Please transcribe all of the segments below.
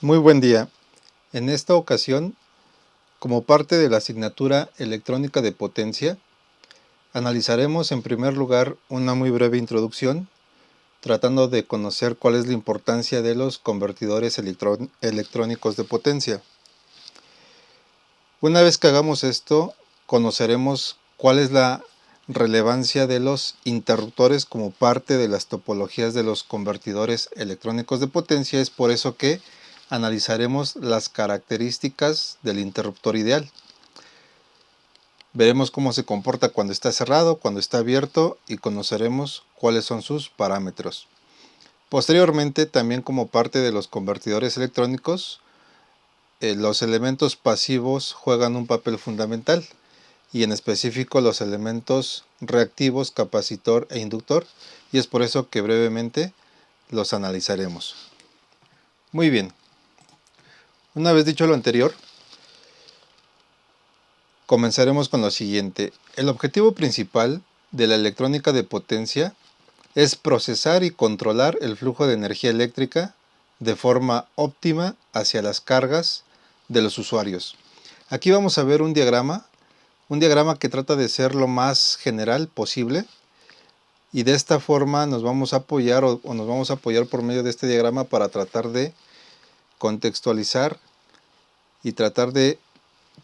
Muy buen día. En esta ocasión, como parte de la asignatura Electrónica de Potencia, analizaremos en primer lugar una muy breve introducción, tratando de conocer cuál es la importancia de los convertidores electrónicos de potencia. Una vez que hagamos esto, conoceremos cuál es la relevancia de los interruptores como parte de las topologías de los convertidores electrónicos de potencia. Es por eso que analizaremos las características del interruptor ideal. Veremos cómo se comporta cuando está cerrado, cuando está abierto y conoceremos cuáles son sus parámetros. Posteriormente, también como parte de los convertidores electrónicos, los elementos pasivos juegan un papel fundamental, y en específico los elementos reactivos, capacitor e inductor, y es por eso que brevemente los analizaremos. Muy bien, una vez dicho lo anterior, comenzaremos con lo siguiente. El objetivo principal de la electrónica de potencia es procesar y controlar el flujo de energía eléctrica de forma óptima hacia las cargas de los usuarios. Aquí vamos a ver un diagrama que trata de ser lo más general posible, y de esta forma nos vamos a apoyar o nos vamos a apoyar por medio de este diagrama para tratar de contextualizar y tratar de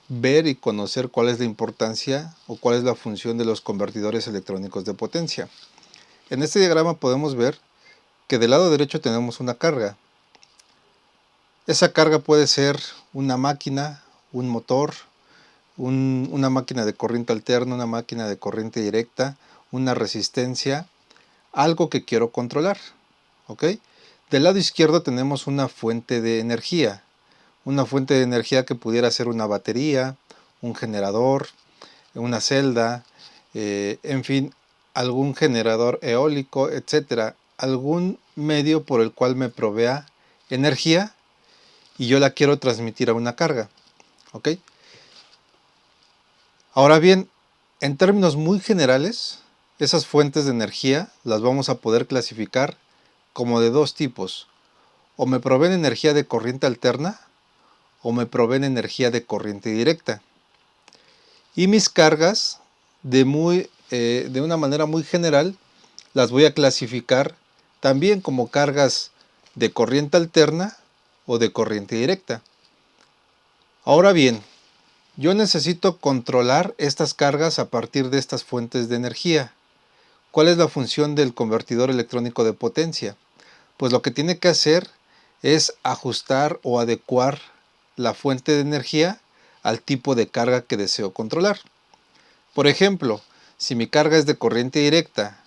ver y conocer cuál es la importancia o cuál es la función de los convertidores electrónicos de potencia. En este diagrama podemos ver que del lado derecho tenemos una carga. Esa carga puede ser una máquina, un motor, una máquina de corriente alterna, una máquina de corriente directa, una resistencia, algo que quiero controlar. ¿Ok? Del lado izquierdo tenemos una fuente de energía. Una fuente de energía que pudiera ser una batería, un generador, una celda, en fin, algún generador eólico, etcétera, algún medio por el cual me provea energía y yo la quiero transmitir a una carga. ¿Ok? Ahora bien, en términos muy generales, esas fuentes de energía las vamos a poder clasificar como de dos tipos. O me proveen energía de corriente alterna o me proveen energía de corriente directa. Y mis cargas, de una manera muy general, las voy a clasificar también como cargas de corriente alterna o de corriente directa. Ahora bien, yo necesito controlar estas cargas a partir de estas fuentes de energía. ¿Cuál es la función del convertidor electrónico de potencia? Pues lo que tiene que hacer es ajustar o adecuar la fuente de energía al tipo de carga que deseo controlar. Por ejemplo, si mi carga es de corriente directa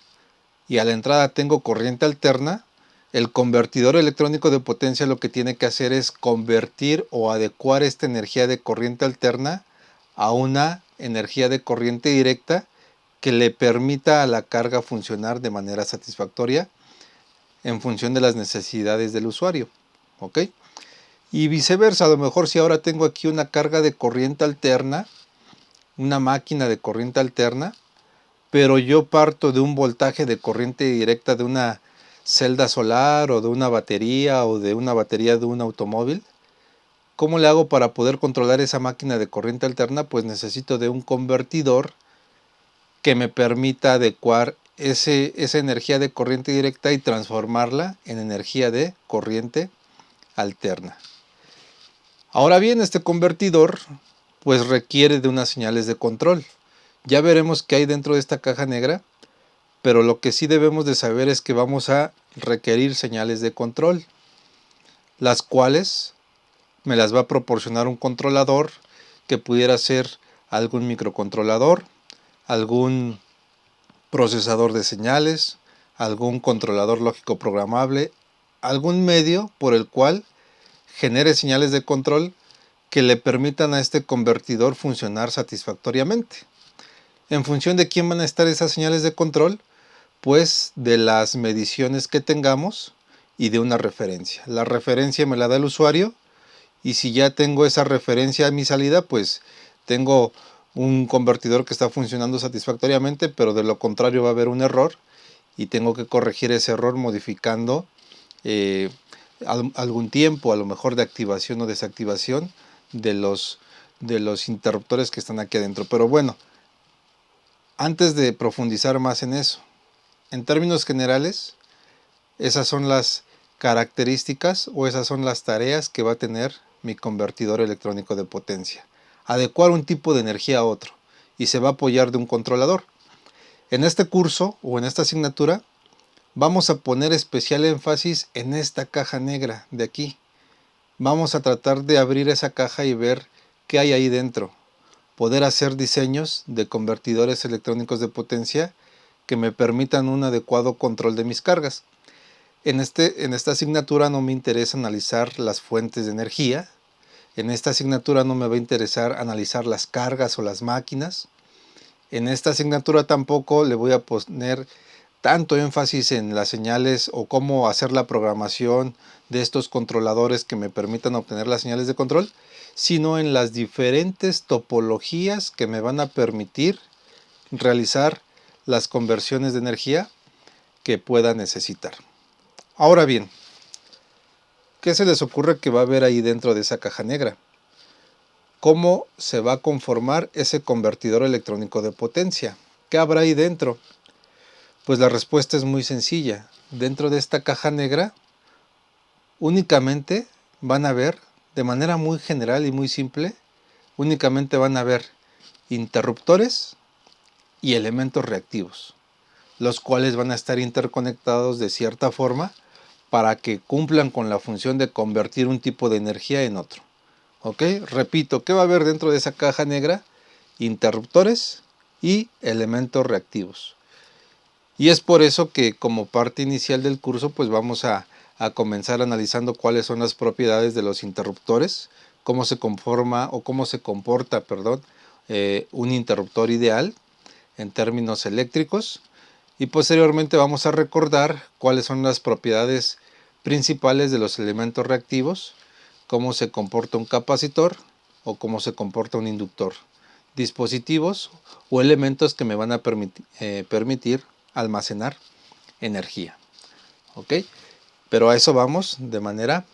y a la entrada tengo corriente alterna, el convertidor electrónico de potencia lo que tiene que hacer es convertir o adecuar esta energía de corriente alterna a una energía de corriente directa que le permita a la carga funcionar de manera satisfactoria en función de las necesidades del usuario. ¿Ok? Y viceversa, a lo mejor si ahora tengo aquí una carga de corriente alterna, una máquina de corriente alterna, pero yo parto de un voltaje de corriente directa de una celda solar o de una batería de un automóvil. ¿Cómo le hago para poder controlar esa máquina de corriente alterna? Pues necesito de un convertidor que me permita adecuar esa energía de corriente directa y transformarla en energía de corriente alterna. Ahora bien, este convertidor pues requiere de unas señales de control. Ya veremos qué hay dentro de esta caja negra, pero lo que sí debemos de saber es que vamos a requerir señales de control, las cuales me las va a proporcionar un controlador que pudiera ser algún microcontrolador, algún procesador de señales, algún controlador lógico programable, algún medio por el cual genere señales de control que le permitan a este convertidor funcionar satisfactoriamente. En función de quién van a estar esas señales de control, pues de las mediciones que tengamos y de una referencia. La referencia me la da el usuario, y si ya tengo esa referencia a mi salida, pues tengo un convertidor que está funcionando satisfactoriamente, pero de lo contrario va a haber un error y tengo que corregir ese error modificando algún tiempo, a lo mejor de activación o desactivación de los interruptores que están aquí adentro. Pero bueno, antes de profundizar más en eso, en términos generales, esas son las características o esas son las tareas que va a tener mi convertidor electrónico de potencia. Adecuar un tipo de energía a otro y se va a apoyar de un controlador. En este curso o en esta asignatura vamos a poner especial énfasis en esta caja negra de aquí. Vamos a tratar de abrir esa caja y ver qué hay ahí dentro. Poder hacer diseños de convertidores electrónicos de potencia que me permitan un adecuado control de mis cargas. En esta asignatura no me interesa analizar las fuentes de energía. En esta asignatura no me va a interesar analizar las cargas o las máquinas. En esta asignatura tampoco le voy a poner tanto énfasis en las señales o cómo hacer la programación de estos controladores que me permitan obtener las señales de control, sino en las diferentes topologías que me van a permitir realizar las conversiones de energía que pueda necesitar. Ahora bien, ¿qué se les ocurre que va a haber ahí dentro de esa caja negra? ¿Cómo se va a conformar ese convertidor electrónico de potencia? ¿Qué habrá ahí dentro? Pues la respuesta es muy sencilla. Dentro de esta caja negra únicamente van a ver, de manera muy general y muy simple, únicamente van a ver interruptores y elementos reactivos, los cuales van a estar interconectados de cierta forma para que cumplan con la función de convertir un tipo de energía en otro. ¿Ok? Repito, ¿qué va a haber dentro de esa caja negra? Interruptores y elementos reactivos. Y es por eso que como parte inicial del curso pues vamos a comenzar analizando cuáles son las propiedades de los interruptores, cómo se conforma o cómo se comporta, un interruptor ideal en términos eléctricos. Y posteriormente vamos a recordar cuáles son las propiedades principales de los elementos reactivos, cómo se comporta un capacitor o cómo se comporta un inductor, dispositivos o elementos que me van a permitir almacenar energía. ¿Ok? Pero a eso vamos de manera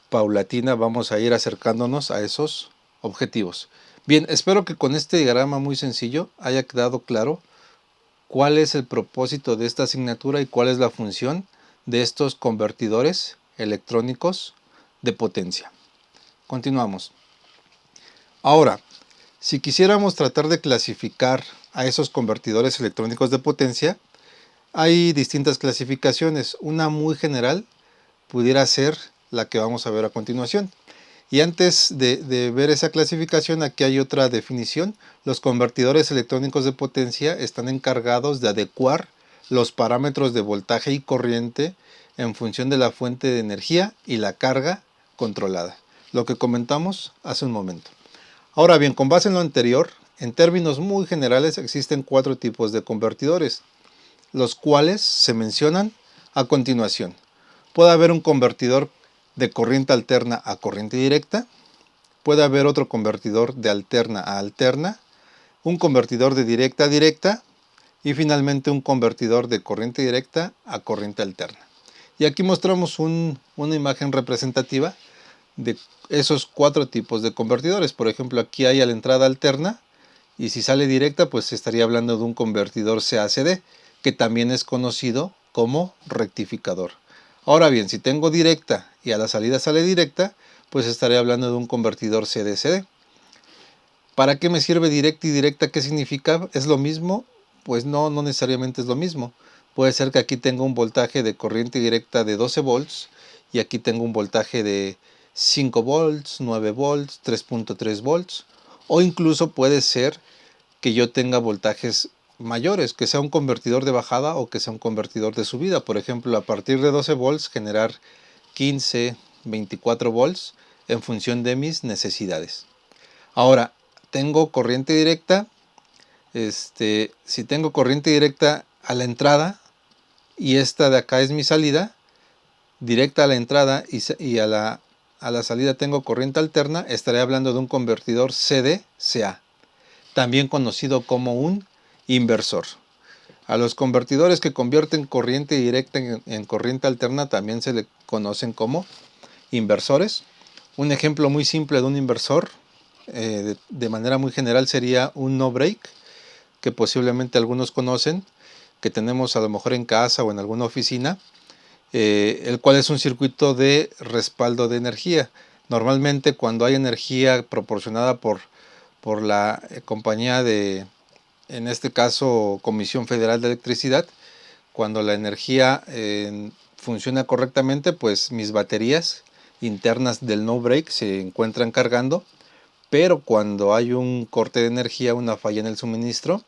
paulatina, vamos a ir acercándonos a esos objetivos. Bien, espero que con este diagrama muy sencillo haya quedado claro cuál es el propósito de esta asignatura y cuál es la función de estos convertidores electrónicos de potencia. Continuamos. Ahora, si quisiéramos tratar de clasificar a esos convertidores electrónicos de potencia, hay distintas clasificaciones. Una muy general pudiera ser la que vamos a ver a continuación. Y antes de ver esa clasificación, aquí hay otra definición. Los convertidores electrónicos de potencia están encargados de adecuar los parámetros de voltaje y corriente en función de la fuente de energía y la carga controlada. Lo que comentamos hace un momento. Ahora bien, con base en lo anterior, en términos muy generales existen 4 tipos de convertidores, los cuales se mencionan a continuación. Puede haber un convertidor de corriente alterna a corriente directa, puede haber otro convertidor de alterna a alterna, un convertidor de directa a directa y finalmente un convertidor de corriente directa a corriente alterna. Y aquí mostramos una imagen representativa de esos 4 tipos de convertidores. Por ejemplo, aquí hay a la entrada alterna y si sale directa pues estaría hablando de un convertidor CACD, que también es conocido como rectificador. Ahora bien, si tengo directa y a la salida sale directa, pues estaré hablando de un convertidor CDCD. ¿Para qué me sirve directa y directa? ¿Qué significa? ¿Es lo mismo? Pues no necesariamente es lo mismo. Puede ser que aquí tenga un voltaje de corriente directa de 12 volts y aquí tengo un voltaje de 5 volts, 9 volts, 3.3 volts. O incluso puede ser que yo tenga voltajes mayores, que sea un convertidor de bajada o que sea un convertidor de subida. Por ejemplo, a partir de 12 volts generar 15, 24 volts en función de mis necesidades. Ahora, tengo corriente directa. Si tengo corriente directa a la entrada y esta de acá es mi salida, directa a la entrada y a la salida tengo corriente alterna, estaré hablando de un convertidor CD-CA, también conocido como un inversor. A los convertidores que convierten corriente directa en corriente alterna también se le conocen como inversores. Un ejemplo muy simple de un inversor, de manera muy general, sería un no break, que posiblemente algunos conocen, que tenemos a lo mejor en casa o en alguna oficina, el cual es un circuito de respaldo de energía. Normalmente cuando hay energía proporcionada por la compañía de, en este caso, Comisión Federal de Electricidad, cuando la energía funciona correctamente, pues mis baterías internas del no break se encuentran cargando, pero cuando hay un corte de energía, una falla en el suministro,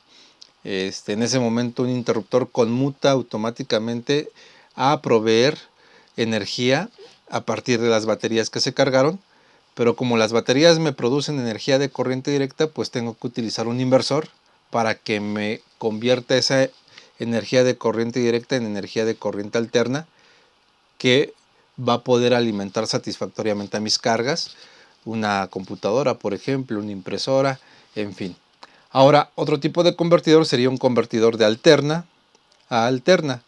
en ese momento un interruptor conmuta automáticamente a proveer energía a partir de las baterías que se cargaron, pero como las baterías me producen energía de corriente directa, pues tengo que utilizar un inversor para que me convierta esa energía de corriente directa en energía de corriente alterna, que va a poder alimentar satisfactoriamente a mis cargas, una computadora, por ejemplo, una impresora, en fin. Ahora, otro tipo de convertidor sería un convertidor de alterna a alterna.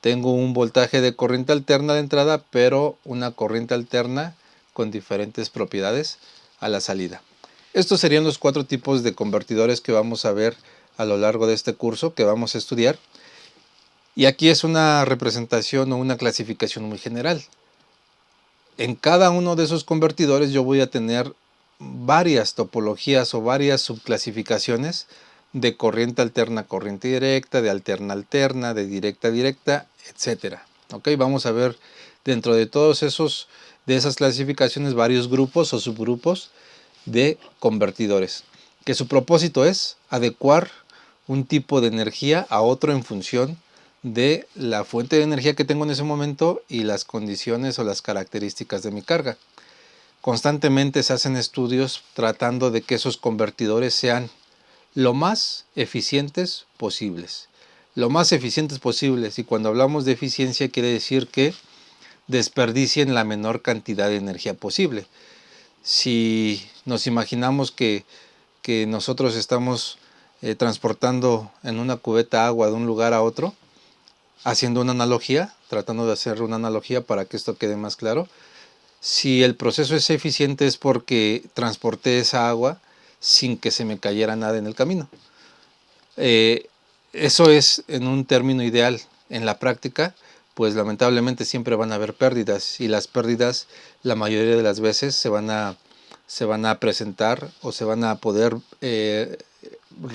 Tengo un voltaje de corriente alterna de entrada, pero una corriente alterna con diferentes propiedades a la salida. Estos serían los 4 tipos de convertidores que vamos a ver a lo largo de este curso que vamos a estudiar. Y aquí es una representación o una clasificación muy general. En cada uno de esos convertidores yo voy a tener varias topologías o varias subclasificaciones de corriente alterna a corriente directa, de alterna a alterna, de directa a directa, etcétera. ¿Ok? Vamos a ver dentro de todos esos, de esas clasificaciones, varios grupos o subgrupos de convertidores, que su propósito es adecuar un tipo de energía a otro en función de la fuente de energía que tengo en ese momento y las condiciones o las características de mi carga. Constantemente se hacen estudios tratando de que esos convertidores sean lo más eficientes posibles. Lo más eficientes posibles, y cuando hablamos de eficiencia quiere decir que desperdicien la menor cantidad de energía posible. Si nos imaginamos que nosotros estamos transportando en una cubeta agua de un lugar a otro, haciendo una analogía, tratando de hacer una analogía para que esto quede más claro, si el proceso es eficiente es porque transporté esa agua sin que se me cayera nada en el camino. Eso es en un término ideal. En la práctica, pues lamentablemente siempre van a haber pérdidas, y las pérdidas la mayoría de las veces se van a presentar o se van a poder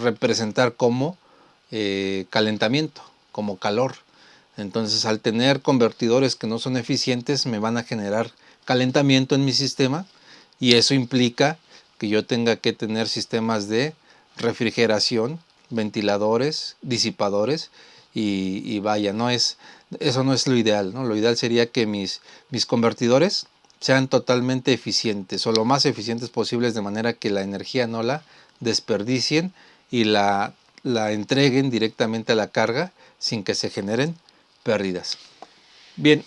representar como calentamiento, como calor. Entonces, al tener convertidores que no son eficientes, me van a generar calentamiento en mi sistema, y eso implica que yo tenga que tener sistemas de refrigeración, ventiladores, disipadores, y vaya, eso no es lo ideal, ¿no? Lo ideal sería que mis convertidores sean totalmente eficientes o lo más eficientes posibles, de manera que la energía no la desperdicien y la entreguen directamente a la carga sin que se generen pérdidas. Bien,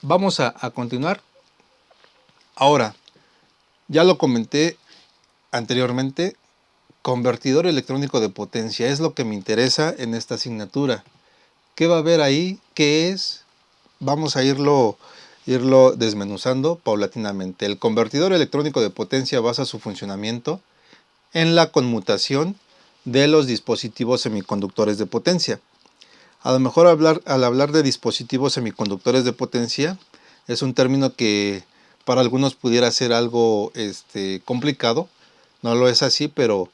vamos a continuar. Ahora, ya lo comenté anteriormente, convertidor electrónico de potencia es lo que me interesa en esta asignatura. ¿Qué va a haber ahí? ¿Qué es? Vamos a irlo desmenuzando paulatinamente. El convertidor electrónico de potencia basa su funcionamiento en la conmutación de los dispositivos semiconductores de potencia. A lo mejor al hablar de dispositivos semiconductores de potencia, es un término que para algunos pudiera ser algo complicado. No lo es así, pero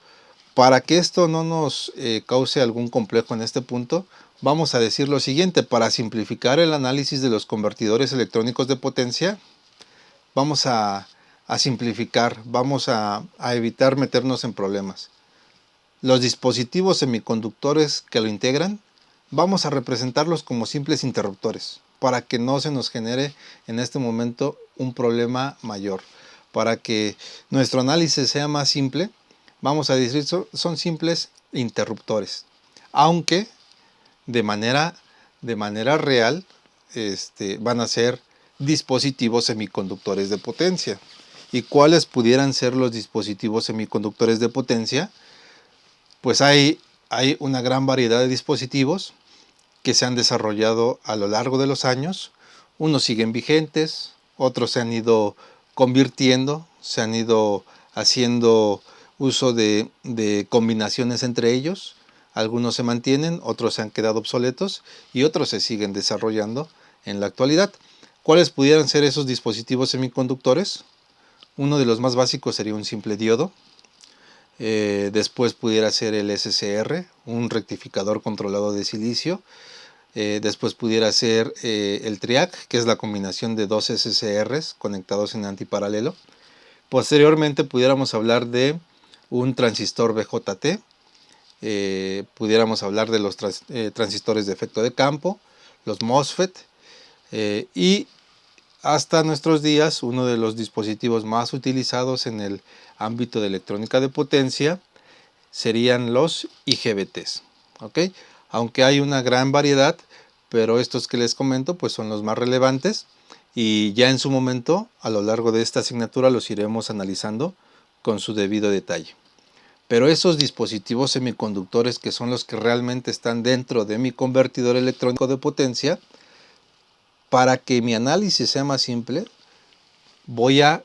para que esto no nos cause algún complejo en este punto, vamos a decir lo siguiente. Para simplificar el análisis de los convertidores electrónicos de potencia, vamos a simplificar, vamos a evitar meternos en problemas. Los dispositivos semiconductores que lo integran, vamos a representarlos como simples interruptores, para que no se nos genere en este momento un problema mayor. Para que nuestro análisis sea más simple, vamos a decir son simples interruptores, aunque de manera real van a ser dispositivos semiconductores de potencia. ¿Y cuáles pudieran ser los dispositivos semiconductores de potencia? Pues hay una gran variedad de dispositivos que se han desarrollado a lo largo de los años. Unos siguen vigentes, otros se han ido convirtiendo, se han ido haciendo uso de combinaciones entre ellos. Algunos se mantienen, otros se han quedado obsoletos y otros se siguen desarrollando en la actualidad. ¿Cuáles pudieran ser esos dispositivos semiconductores? Uno de los más básicos sería un simple diodo. Después pudiera ser el SCR, un rectificador controlado de silicio. Después pudiera ser el TRIAC, que es la combinación de dos SCRs conectados en antiparalelo. Posteriormente pudiéramos hablar de un transistor BJT. Pudiéramos hablar de los transistores de efecto de campo, los MOSFET, y hasta nuestros días uno de los dispositivos más utilizados en el ámbito de electrónica de potencia serían los IGBTs, ¿ok? Aunque hay una gran variedad, pero estos que les comento pues son los más relevantes y ya en su momento a lo largo de esta asignatura los iremos analizando con su debido detalle. Pero esos dispositivos semiconductores, que son los que realmente están dentro de mi convertidor electrónico de potencia, para que mi análisis sea más simple, voy a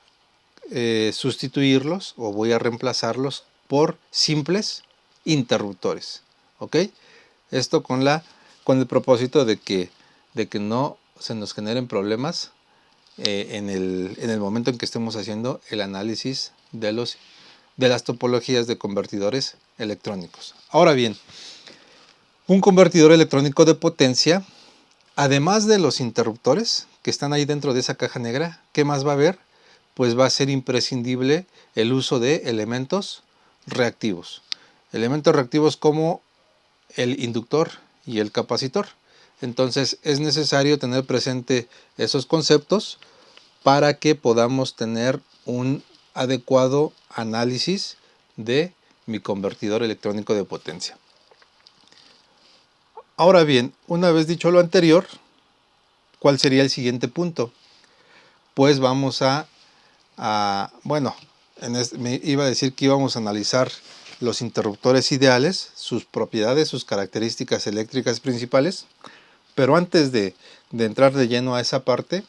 sustituirlos o voy a reemplazarlos por simples interruptores. ¿Ok? Esto con el propósito de que no se nos generen problemas en el momento en que estemos haciendo el análisis de las topologías de convertidores electrónicos. Ahora bien, un convertidor electrónico de potencia, además de los interruptores que están ahí dentro de esa caja negra, ¿qué más va a haber? Pues va a ser imprescindible el uso de elementos reactivos. Elementos reactivos como el inductor y el capacitor. Entonces es necesario tener presente esos conceptos para que podamos tener un adecuado análisis de mi convertidor electrónico de potencia. Ahora bien, una vez dicho lo anterior, ¿cuál sería el siguiente punto? Pues vamos me iba a decir que íbamos a analizar los interruptores ideales, sus propiedades, sus características eléctricas principales, pero antes de entrar de lleno a esa parte,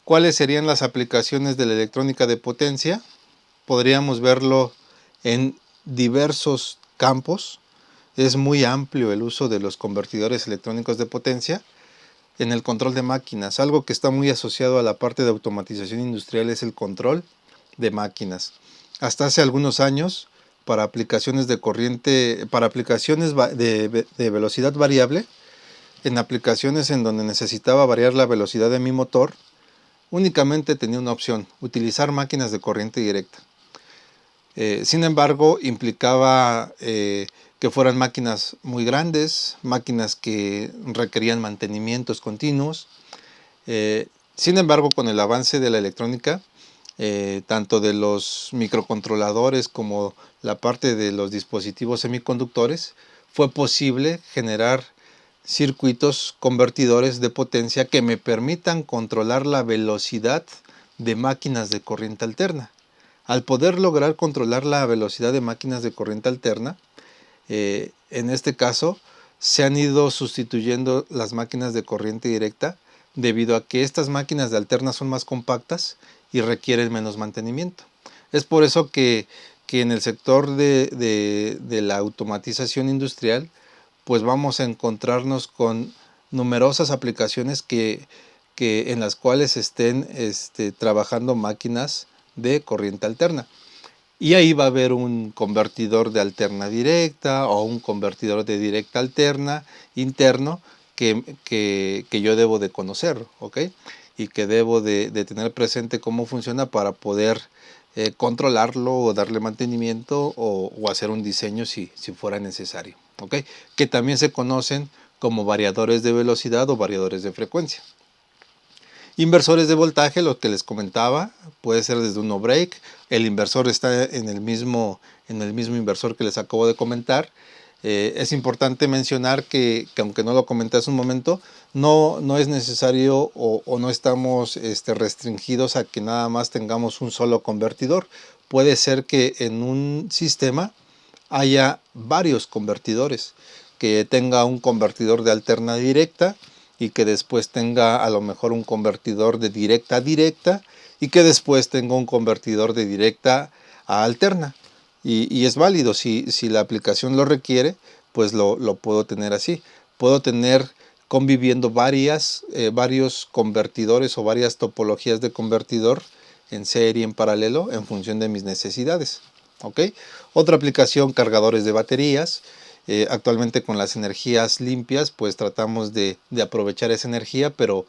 ¿cuáles serían las aplicaciones de la electrónica de potencia? Podríamos verlo en diversos campos. Es muy amplio el uso de los convertidores electrónicos de potencia en el control de máquinas. Algo que está muy asociado a la parte de automatización industrial es el control de máquinas. Hasta hace algunos años, para aplicaciones de corriente, para aplicaciones de velocidad variable, en aplicaciones en donde necesitaba variar la velocidad de mi motor, únicamente tenía una opción: utilizar máquinas de corriente directa. Sin embargo, implicaba que fueran máquinas muy grandes, máquinas que requerían mantenimientos continuos. Sin embargo, con el avance de la electrónica, tanto de los microcontroladores como la parte de los dispositivos semiconductores, fue posible generar circuitos convertidores de potencia que me permitan controlar la velocidad de máquinas de corriente alterna. Al poder lograr controlar la velocidad de máquinas de corriente alterna, en este caso se han ido sustituyendo las máquinas de corriente directa debido a que estas máquinas de alterna son más compactas y requieren menos mantenimiento. Es por eso que en el sector de la automatización industrial, pues vamos a encontrarnos con numerosas aplicaciones en las cuales estén trabajando máquinas de corriente alterna. Y ahí va a haber un convertidor de alterna directa o un convertidor de directa alterna interno que yo debo de conocer, ¿ok? Y que debo de tener presente cómo funciona para poder controlarlo o darle mantenimiento o hacer un diseño si fuera necesario, ¿ok? Que también se conocen como variadores de velocidad o variadores de frecuencia. Inversores de voltaje, lo que les comentaba, puede ser desde un no break. El inversor está en el mismo inversor que les acabo de comentar. Es importante mencionar que aunque no lo comenté hace un momento, no es necesario o no estamos restringidos a que nada más tengamos un solo convertidor. Puede ser que en un sistema haya varios convertidores, que tenga un convertidor de alterna directa y que después tenga a lo mejor un convertidor de directa a directa y que después tenga un convertidor de directa a alterna. Y es válido, si la aplicación lo requiere, pues lo puedo tener así. Puedo tener conviviendo varios convertidores o varias topologías de convertidor en serie, en paralelo, en función de mis necesidades. ¿Ok? Otra aplicación, cargadores de baterías. Actualmente con las energías limpias, pues tratamos de aprovechar esa energía, pero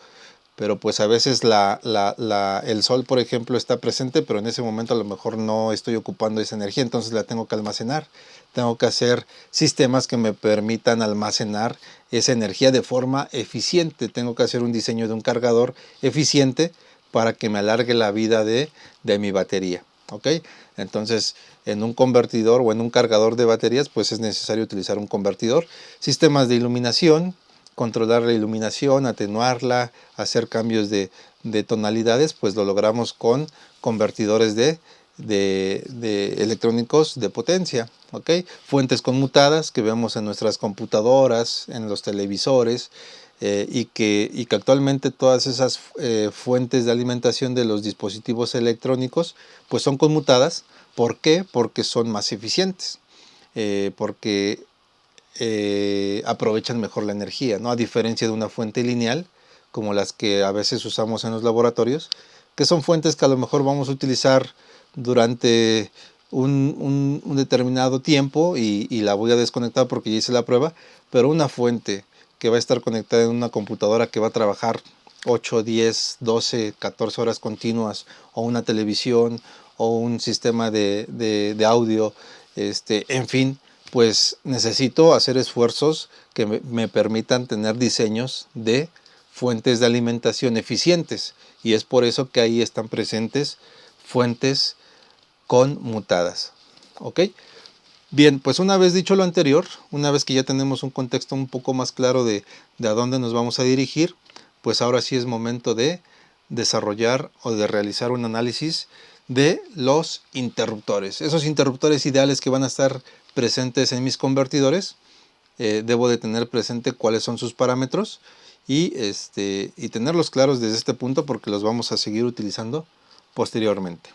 pues a veces el sol, por ejemplo, está presente, pero en ese momento a lo mejor no estoy ocupando esa energía, entonces la tengo que almacenar. Tengo que hacer sistemas que me permitan almacenar esa energía de forma eficiente. Tengo que hacer un diseño de un cargador eficiente para que me alargue la vida de mi batería. ¿Ok? Entonces, en un convertidor o en un cargador de baterías, pues es necesario utilizar un convertidor. Sistemas de iluminación, controlar la iluminación, atenuarla, hacer cambios de tonalidades, pues lo logramos con convertidores de electrónicos de potencia. ¿Ok? Fuentes conmutadas que vemos en nuestras computadoras, en los televisores, y que actualmente todas esas fuentes de alimentación de los dispositivos electrónicos pues son conmutadas. ¿Por qué? Porque son más eficientes, porque aprovechan mejor la energía, ¿no? A diferencia de una fuente lineal, como las que a veces usamos en los laboratorios, que son fuentes que a lo mejor vamos a utilizar durante un determinado tiempo y la voy a desconectar porque ya hice la prueba, pero una fuente que va a estar conectada en una computadora que va a trabajar 8, 10, 12, 14 horas continuas, o una televisión, o un sistema de audio, en fin, pues necesito hacer esfuerzos que me permitan tener diseños de fuentes de alimentación eficientes, y es por eso que ahí están presentes fuentes conmutadas. ¿Ok? Bien, pues una vez dicho lo anterior, una vez que ya tenemos un contexto un poco más claro de a dónde nos vamos a dirigir, pues ahora sí es momento de desarrollar o de realizar un análisis de los interruptores. Esos interruptores ideales que van a estar presentes en mis convertidores, debo de tener presente cuáles son sus parámetros y tenerlos claros desde este punto porque los vamos a seguir utilizando posteriormente.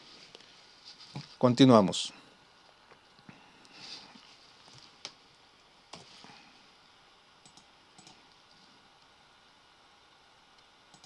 Continuamos.